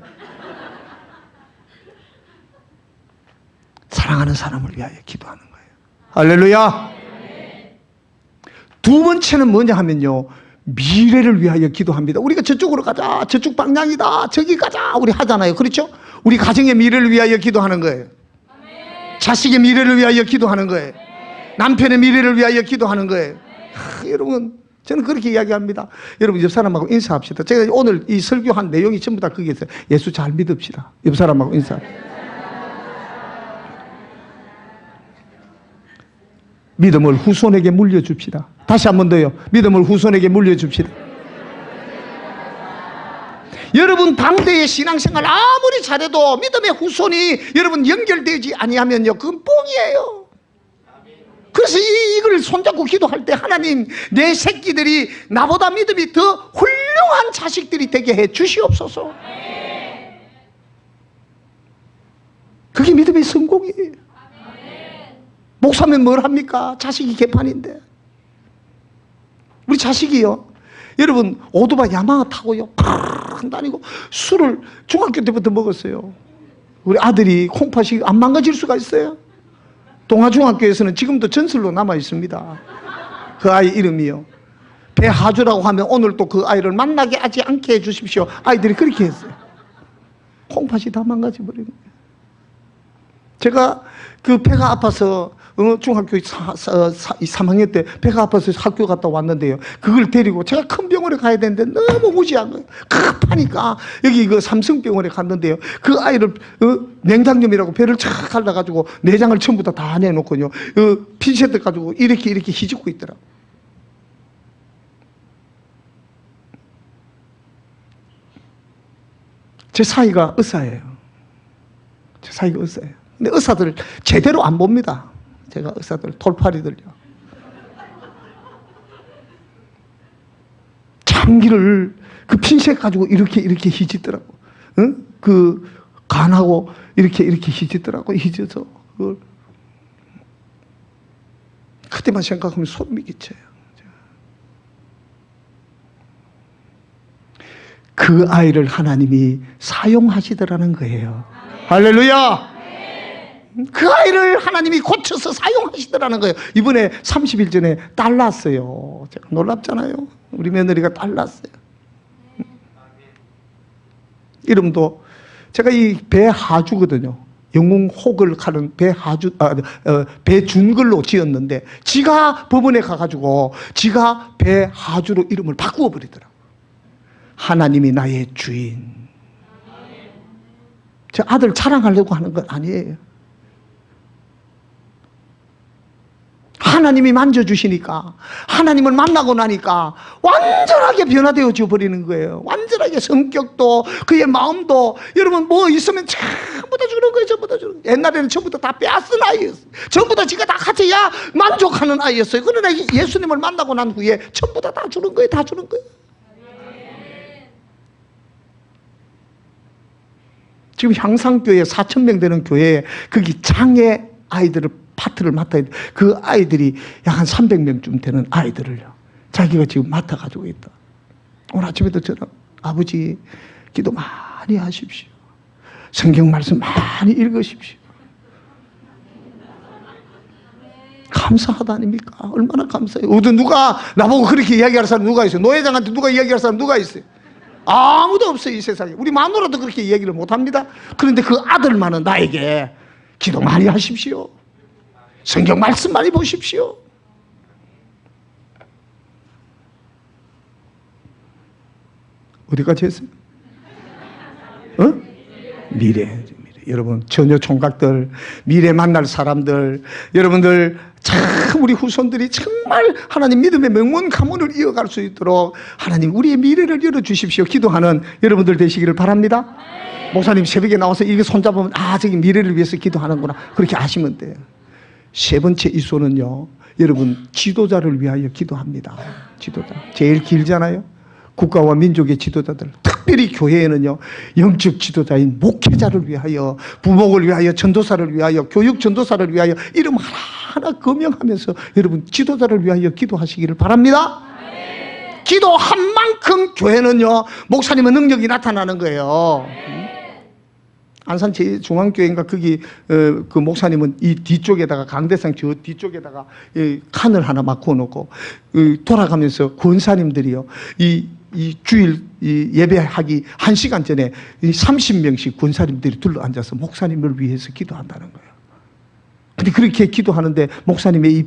사랑하는 사람을 위하여 기도하는 거예요. 할렐루야. 두 번째는 뭐냐 하면요, 미래를 위하여 기도합니다. 우리가 저쪽으로 가자, 저쪽 방향이다, 저기 가자 우리 하잖아요. 그렇죠? 우리 가정의 미래를 위하여 기도하는 거예요. 자식의 미래를 위하여 기도하는 거예요. 남편의 미래를 위하여 기도하는 거예요. 여러분 저는 그렇게 이야기합니다. 여러분 옆 사람하고 인사합시다. 제가 오늘 이 설교한 내용이 전부 다 그게 있어요. 예수 잘 믿읍시다. 옆 사람하고 인사합시다. 믿음을 후손에게 물려줍시다. 다시 한 번 더요. 믿음을 후손에게 물려줍시다. 여러분 당대의 신앙생활 아무리 잘해도 믿음의 후손이 여러분 연결되지 아니하면요, 그건 뻥이에요. 그래서 이걸 손잡고 기도할 때, 하나님 내 새끼들이 나보다 믿음이 더 훌륭한 자식들이 되게 해 주시옵소서. 그게 믿음의 성공이에요. 목사면 뭘 합니까? 자식이 개판인데. 우리 자식이요, 여러분 오토바이 야마하 타고요 다니고 술을 중학교 때부터 먹었어요. 우리 아들이 콩팥이 안 망가질 수가 있어요. 동아중학교에서는 지금도 전설로 남아 있습니다. 그 아이 이름이요, 배하주라고 하면 오늘 또 그 아이를 만나게 하지 않게 해주십시오. 아이들이 그렇게 했어요. 콩팥이 다 망가져버리는 거예요. 제가 그 배가 아파서 중학교 3학년 때 배가 아파서 학교 갔다 왔는데요, 그걸 데리고 제가 큰 병원에 가야 되는데 너무 무지한 거예요. 급하니까 여기 그 삼성병원에 갔는데요, 그 아이를 냉장염이라고 배를 착 갈라가지고 내장을 전부 다 내놓고요, 핀셋 가지고 이렇게 휘젓고 있더라고. 제 사위가 의사예요. 제 사위가 의사예요. 근데 의사들 제대로 안 봅니다. 제가 의사들 돌팔이들요. 장기를 그 핀셋 가지고 이렇게 희짓더라고. 응? 그 간하고 이렇게 희짓더라고. 희져서 그걸 그때만 생각하면 소름이 끼쳐요. 그 아이를 하나님이 사용하시더라는 거예요. 할렐루야! 그 아이를 하나님이 고쳐서 사용하시더라는 거예요. 이번에 30일 전에 딸 낳았어요. 제가 놀랍잖아요. 우리 며느리가 딸 낳았어요. 이름도 제가 이 배하주거든요. 영웅 혹을 가는 배준글로 지었는데 지가 법원에 가가지고 지가 배하주로 이름을 바꾸어 버리더라고요. 하나님이 나의 주인. 제 아들 자랑하려고 하는 건 아니에요. 하나님이 만져주시니까, 하나님을 만나고 나니까 완전하게 변화되어져 버리는 거예요. 완전하게 성격도, 그의 마음도. 여러분 뭐 있으면 전부 다 주는 거예요. 전부 다 주는 거예요. 옛날에는 전부 다 빼앗은 아이였어요. 전부 다 지가 다 가져야 만족하는 아이였어요. 그러나 예수님을 만나고 난 후에 전부 다 주는 거예요. 다 주는 거예요. 지금 향상교회 4,000명 되는 교회에 거기 장애 아이들을 파트를 맡아야 돼. 그 아이들이 약 한 300명쯤 되는 아이들을요. 자기가 지금 맡아가지고 있다. 오늘 아침에도 저는 아버지 기도 많이 하십시오. 성경 말씀 많이 읽으십시오. 감사하다 아닙니까? 얼마나 감사해요. 어디 누가 나보고 그렇게 이야기할 사람 누가 있어요? 노회장한테 누가 이야기할 사람 누가 있어요? 아무도 없어요. 이 세상에. 우리 마누라도 그렇게 이야기를 못합니다. 그런데 그 아들만은 나에게 기도 많이 하십시오. 성경 말씀 많이 보십시오. 어디까지 했어요? 미래. 여러분 처녀 총각들, 미래 만날 사람들, 여러분들 참 우리 후손들이 정말 하나님 믿음의 명문 가문을 이어갈 수 있도록 하나님 우리의 미래를 열어주십시오. 기도하는 여러분들 되시기를 바랍니다. 목사님 새벽에 나와서 이게 손잡으면 저기 미래를 위해서 기도하는구나 그렇게 아시면 돼요. 세 번째 이소는요, 여러분 지도자를 위하여 기도합니다. 지도자 제일 길잖아요. 국가와 민족의 지도자들, 특별히 교회에는요 영적 지도자인 목회자를 위하여, 부목을 위하여, 전도사를 위하여, 교육 전도사를 위하여 이름 하나하나 거명하면서 여러분 지도자를 위하여 기도하시기를 바랍니다. 기도한 만큼 교회는요 목사님의 능력이 나타나는 거예요. 안산 제1중앙교회인가 거기 그 목사님은 이 뒤쪽에다가 강대상 저 뒤쪽에다가 칸을 하나 막고 놓고 돌아가면서 권사님들이요 이 주일 예배하기 1시간 전에 30명씩 권사님들이 둘러앉아서 목사님을 위해서 기도한다는 거예요. 근데 그렇게 기도하는데 목사님의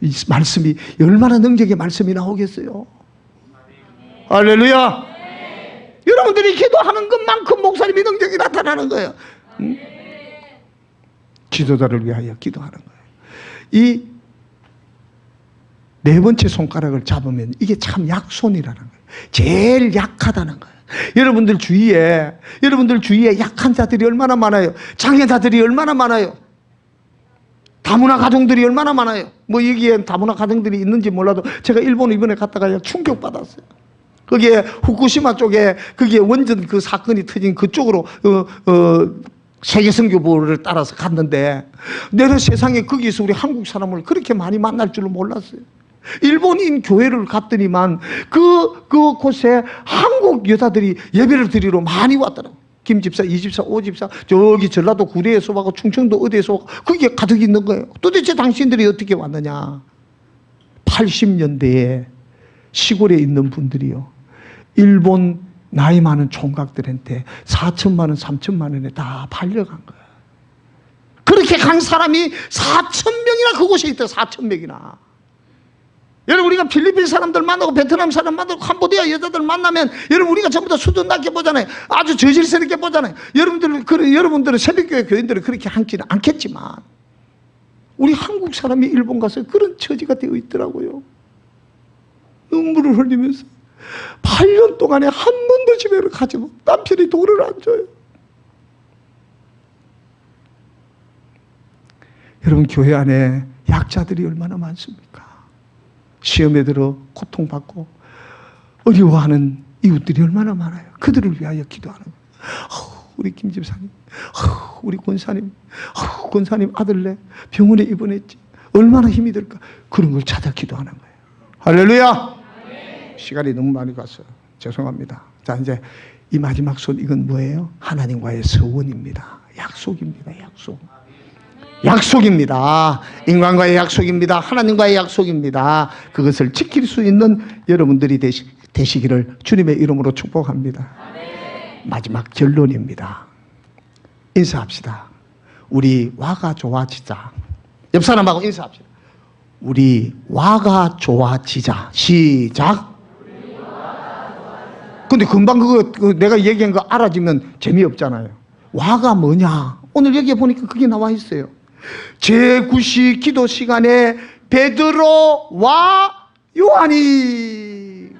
이 말씀이 얼마나 능력의 말씀이 나오겠어요. 할렐루야. 여러분들이 기도하는 것만큼 목사님의 능력이 나타나는 거예요. 지도자를 위하여 기도하는 거예요. 이 네 번째 손가락을 잡으면 이게 참 약손이라는 거예요. 제일 약하다는 거예요. 여러분들 주위에 약한 자들이 얼마나 많아요. 장애자들이 얼마나 많아요. 다문화 가정들이 얼마나 많아요. 뭐 여기에 다문화 가정들이 있는지 몰라도 제가 일본 이번에 갔다가 충격받았어요. 거기에 후쿠시마 쪽에 거기에 원전 그 사건이 터진 그쪽으로 세계선교부를 따라서 갔는데 내가 세상에 거기서 우리 한국 사람을 그렇게 많이 만날 줄은 몰랐어요. 일본인 교회를 갔더니만 그곳에 한국 여자들이 예배를 드리러 많이 왔더라고요. 김집사, 이집사, 오집사, 저기 전라도 구례에서 와고 충청도 어디에서 와고 그게 가득 있는 거예요. 도대체 당신들이 어떻게 왔느냐. 80년대에 시골에 있는 분들이요 일본 나이 많은 총각들한테 4천만 원, 3천만 원에 다 팔려간 거예요. 그렇게 간 사람이 4,000명이나 그곳에 있다. 4,000명이나. 여러분 우리가 필리핀 사람들 만나고 베트남 사람 만나고 캄보디아 여자들 만나면 여러분 우리가 전부 다 수준 낮게 보잖아요. 아주 저질스럽게 보잖아요. 여러분들은 새벽교회 교인들은 그렇게 하지는 않겠지만 우리 한국 사람이 일본 가서 그런 처지가 되어 있더라고요. 눈물을 흘리면서 8년 동안에 한 번도 집에를 가지 못. 남편이 돈을 안 줘요. 여러분, 교회 안에 약자들이 얼마나 많습니까? 시험에 들어 고통받고 어려워하는 이웃들이 얼마나 많아요. 그들을 위하여 기도하는 거예요. 우리 김 집사님, 우리 권사님, 권사님 아들네 병원에 입원했지. 얼마나 힘이 들까? 그런 걸 찾아 기도하는 거예요. 할렐루야! 네. 시간이 너무 많이 갔어요. 죄송합니다. 자, 이제 이 마지막 손, 이건 뭐예요? 하나님과의 서원입니다. 약속입니다. 약속. 약속입니다. 인간과의 약속입니다. 하나님과의 약속입니다. 그것을 지킬 수 있는 여러분들이 되시기를 주님의 이름으로 축복합니다. 마지막 결론입니다. 인사합시다. 우리 와가 좋아지자. 옆 사람하고 인사합시다. 우리 와가 좋아지자. 시작. 근데 금방 그거 내가 얘기한 거 알아지면 재미없잖아요. 와가 뭐냐? 오늘 여기에 보니까 그게 나와 있어요. 제9시 기도 시간에 베드로와 요한이,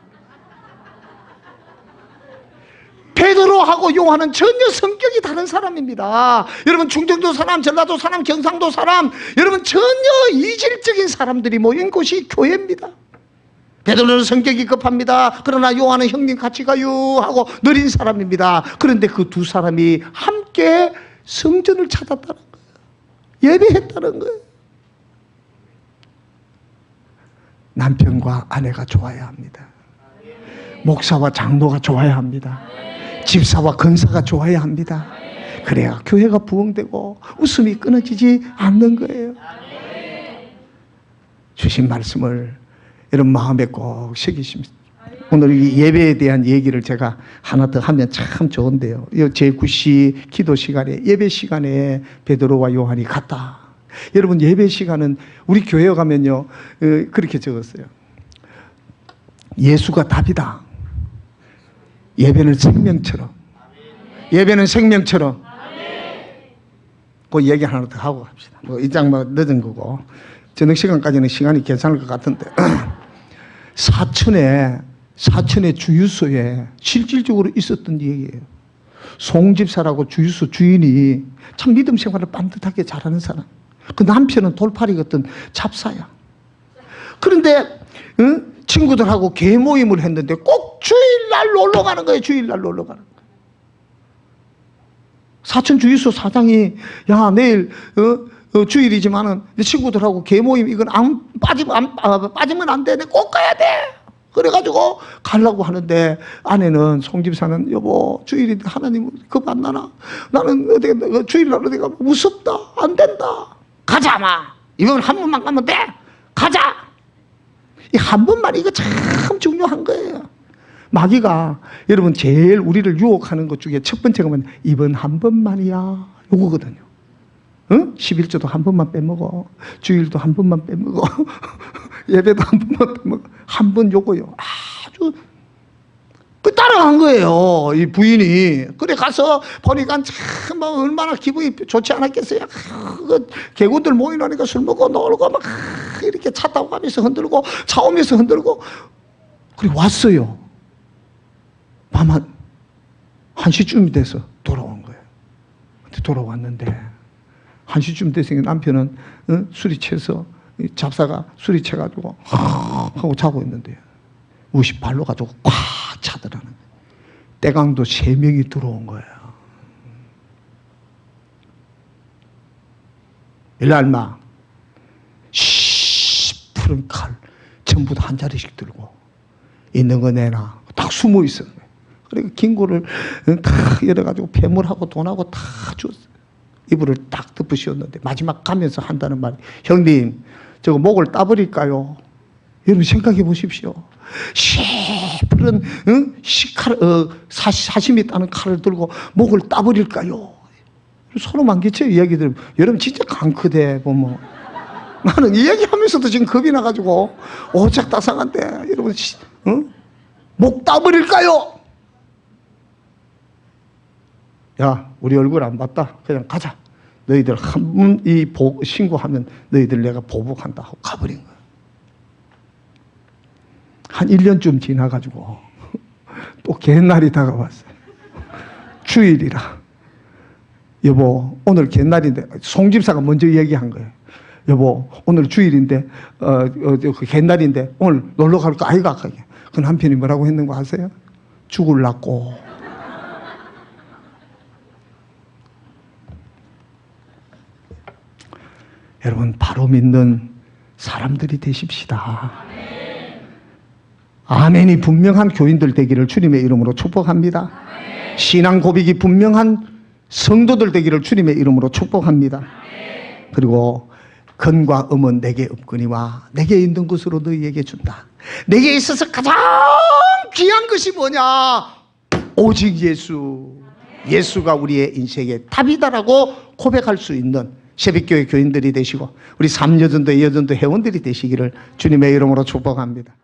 베드로하고 요한은 전혀 성격이 다른 사람입니다. 여러분, 충청도 사람, 전라도 사람, 경상도 사람, 여러분 전혀 이질적인 사람들이 모인 곳이 교회입니다. 베드로는 성격이 급합니다. 그러나 요한은 형님 같이 가요 하고 느린 사람입니다. 그런데 그 두 사람이 함께 성전을 찾았다는 거예요. 예배했다는 거예요. 남편과 아내가 좋아야 합니다. 목사와 장로가 좋아야 합니다. 집사와 권사가 좋아야 합니다. 그래야 교회가 부흥되고 웃음이 끊어지지 않는 거예요. 주신 말씀을 여러분 마음에 꼭 새기십니다. 오늘 이 예배에 대한 얘기를 제가 하나 더 하면 참 좋은데요. 제9시 기도 시간에, 예배 시간에 베드로와 요한이 갔다. 여러분, 예배 시간은 우리 교회에 가면요, 그렇게 적었어요. 예수가 답이다. 예배는 생명처럼. 예배는 생명처럼. 그 얘기 하나 더 하고 갑시다. 뭐 이장 뭐 늦은 거고. 저녁 시간까지는 시간이 괜찮을 것 같은데. 사천의 주유소에 실질적으로 있었던 얘기예요. 송집사라고 주유소 주인이 참 믿음 생활을 반듯하게 잘하는 사람. 그 남편은 돌팔이 같은 잡사야. 그런데 친구들하고 개 모임을 했는데 꼭 주일날 놀러 가는 거예요. 주일날 놀러 가는 거예요. 사천 주유소 사장이 야, 내일 주일이지만은 친구들하고 개 모임 이건 빠지면 안 돼. 꼭 가야 돼. 그래가지고 가려고 하는데 아내는 송집사는 여보, 주일인데 하나님 겁 안 나나? 나는 주일날 어디 가면 무섭다. 안 된다. 가자, 마. 이번 한 번만 가면 돼. 가자. 이 한 번만, 이거 참 중요한 거예요. 마귀가 여러분 제일 우리를 유혹하는 것 중에 첫 번째가 뭐냐? 이번 한 번만이야. 요거거든요. 응? 11조도 한 번만 빼먹어. 주일도 한 번만 빼먹어. 예배도 한 번만 빼먹어. 한 번 요거요. 아주 그 따라간 거예요. 이 부인이. 그래 가서 보니까 참 얼마나 기분이 좋지 않았겠어요. 그 개구들 모이라니까 술 먹고 놀고 막 이렇게 차 타고 가면서 흔들고 차 오면서 흔들고. 그래 왔어요. 밤 1시쯤이 돼서 돌아온 거예요. 근데 돌아왔는데 1시쯤 돼서 남편은 술이 취해서 잡사가 술이 취해가지고 하고 자고 있는데요. 무시 발로 가지고 꽉 차더라는 거예요. 떼강도 3명이 들어온 거예요. 일날마 푸른 칼 전부 다 한 자리씩 들고 있는 거 내놔. 딱 숨어 있어요. 그러니까 긴고를 다 열어가지고 폐물하고 돈하고 다 줬어요. 이불을 딱 덮어 씌웠는데 마지막 가면서 한다는 말이, 형님 저거 목을 따버릴까요? 여러분 생각해 보십시오. 시푸른 사심이 따는 칼을 들고 목을 따버릴까요? 서로 만개쳐 이야기 들으면 여러분 진짜 강크대 보면 나는 이 얘기하면서도 지금 겁이 나가지고 오짝다상한데 여러분 목 따버릴까요? 야, 우리 얼굴 안 봤다. 그냥 가자. 너희들 한 번 이 신고하면 너희들 내가 보복한다 하고 가버린 거야. 한 1년쯤 지나가지고 또 개날이 다가왔어요. 주일이라. 여보, 오늘 개날인데, 송집사가 먼저 얘기한 거예요. 여보, 오늘 주일인데, 그 개날인데, 오늘 놀러 갈까? 아이가. 그 남편이 뭐라고 했는 거 아세요? 죽을라고. 여러분, 바로 믿는 사람들이 되십시다. 아멘이 분명한 교인들 되기를 주님의 이름으로 축복합니다. 신앙 고백이 분명한 성도들 되기를 주님의 이름으로 축복합니다. 그리고 근과 음은 내게 없거니와 내게 있는 것으로 너희에게 준다. 내게 있어서 가장 귀한 것이 뭐냐? 오직 예수. 예수가 우리의 인생의 답이다라고 고백할 수 있는 새벽교회 교인들이 되시고 우리 3여전도 여전도 회원들이 되시기를 주님의 이름으로 축복합니다.